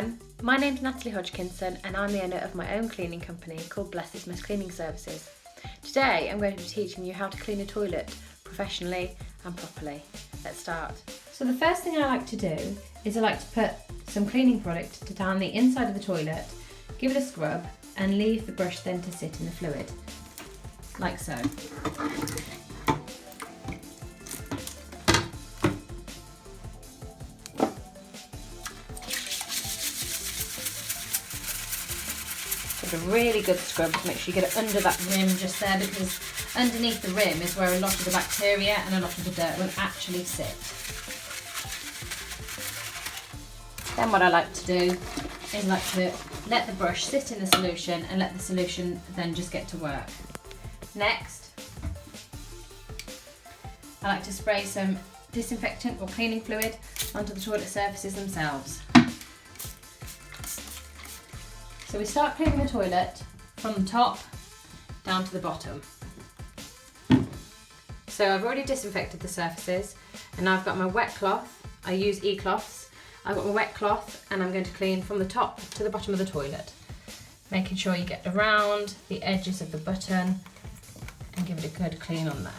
everyone, my name's Natalie Hodgkinson and I'm the owner of my own cleaning company called Bless's Mess Cleaning Services. Today I'm going to be teaching you how to clean a toilet professionally and properly. Let's start. So the first thing I like to do is I like to put some cleaning product down the inside of the toilet, give it a scrub and leave the brush then to sit in the fluid, like so. Give it a really good scrub to make sure you get it under that rim just there, because underneath the rim is where a lot of the bacteria and a lot of the dirt will actually sit. Then what I like to do is like to let the brush sit in the solution and let the solution then just get to work. Next, I like to spray some disinfectant or cleaning fluid onto the toilet surfaces themselves. So we start cleaning the toilet from the top down to the bottom. So I've already disinfected the surfaces and now I've got my wet cloth. I use e-cloths. I've got my wet cloth and I'm going to clean from the top to the bottom of the toilet, making sure you get around the edges of the button and give it a good clean on there.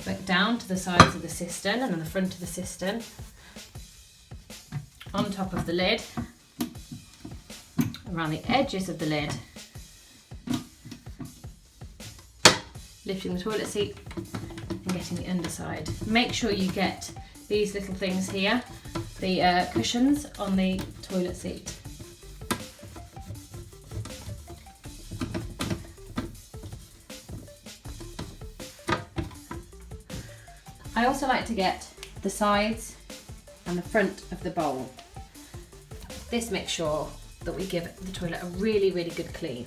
Back down to the sides of the cistern and on the front of the cistern, on top of the lid, around the edges of the lid, lifting the toilet seat and getting the underside. Make sure you get these little things here, the cushions on the toilet seat. I also like to get the sides and the front of the bowl. This makes sure that we give the toilet a really, really good clean.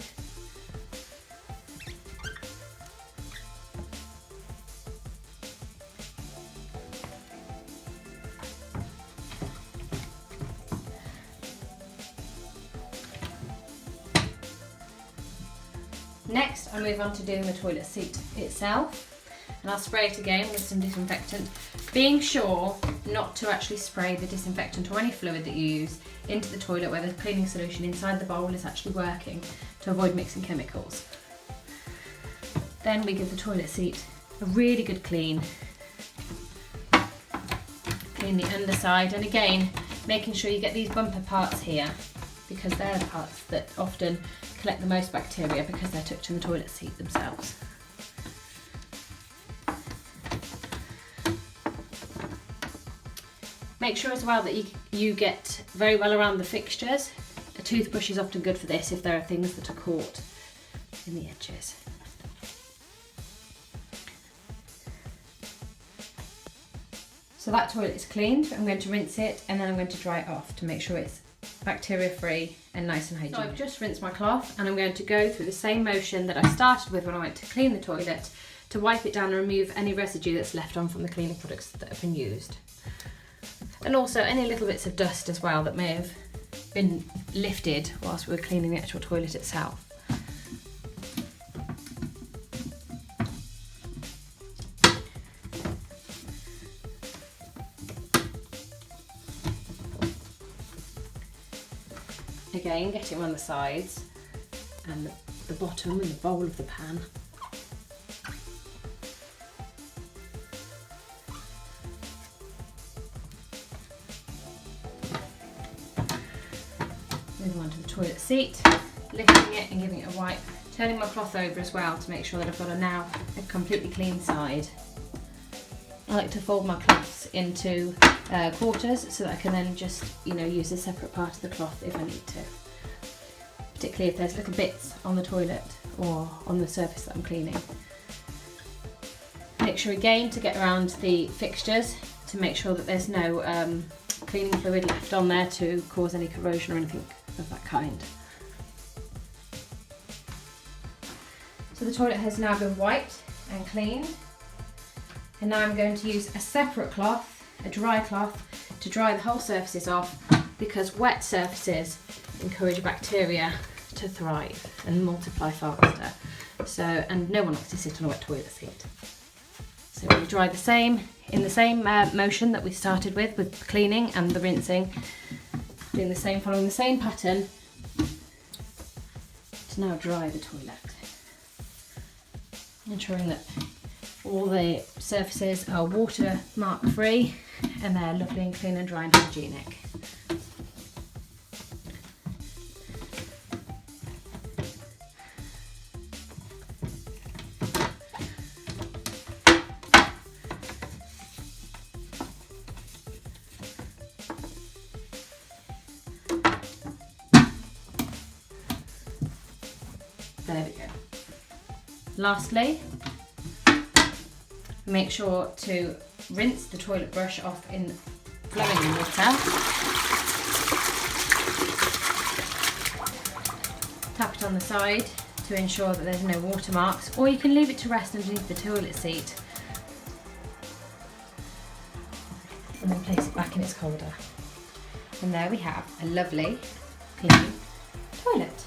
Next, I move on to doing the toilet seat itself, and I'll spray it again with some disinfectant, being sure not to actually spray the disinfectant or any fluid that you use into the toilet where the cleaning solution inside the bowl is actually working, to avoid mixing chemicals. Then we give the toilet seat a really good clean. Clean the underside, and again making sure you get these bumper parts here, because they're the parts that often collect the most bacteria because they're tucked in the toilet seat themselves. Make sure as well that you get very well around the fixtures. A toothbrush is often good for this if there are things that are caught in the edges. So that toilet is cleaned. I'm going to rinse it and then I'm going to dry it off to make sure it's bacteria free and nice and hygienic. So I've just rinsed my cloth and I'm going to go through the same motion that I started with when I went to clean the toilet, to wipe it down and remove any residue that's left on from the cleaning products that have been used. And also any little bits of dust as well that may have been lifted whilst we were cleaning the actual toilet itself. Again, getting around the sides and the bottom and the bowl of the pan. Moving on to the toilet seat, lifting it and giving it a wipe, turning my cloth over as well to make sure that I've got now a completely clean side. I like to fold my cloths into quarters so that I can then just, use a separate part of the cloth if I need to. Particularly if there's little bits on the toilet or on the surface that I'm cleaning. Make sure again to get around the fixtures to make sure that there's no cleaning fluid left on there to cause any corrosion or anything of that kind. So the toilet has now been wiped and cleaned, and now I'm going to use a separate cloth, a dry cloth, to dry the whole surfaces off, because wet surfaces encourage bacteria to thrive and multiply faster. And no one likes to sit on a wet toilet seat. So we dry in the same motion that we started with the cleaning and the rinsing, Doing the same, following the same pattern to now dry the toilet. Ensuring that all the surfaces are watermark free and they're lovely and clean and dry and hygienic. There we go. Lastly, make sure to rinse the toilet brush off in flowing water. Tap it on the side to ensure that there's no watermarks, or you can leave it to rest underneath the toilet seat and then place it back in its holder. And there we have a lovely, clean toilet.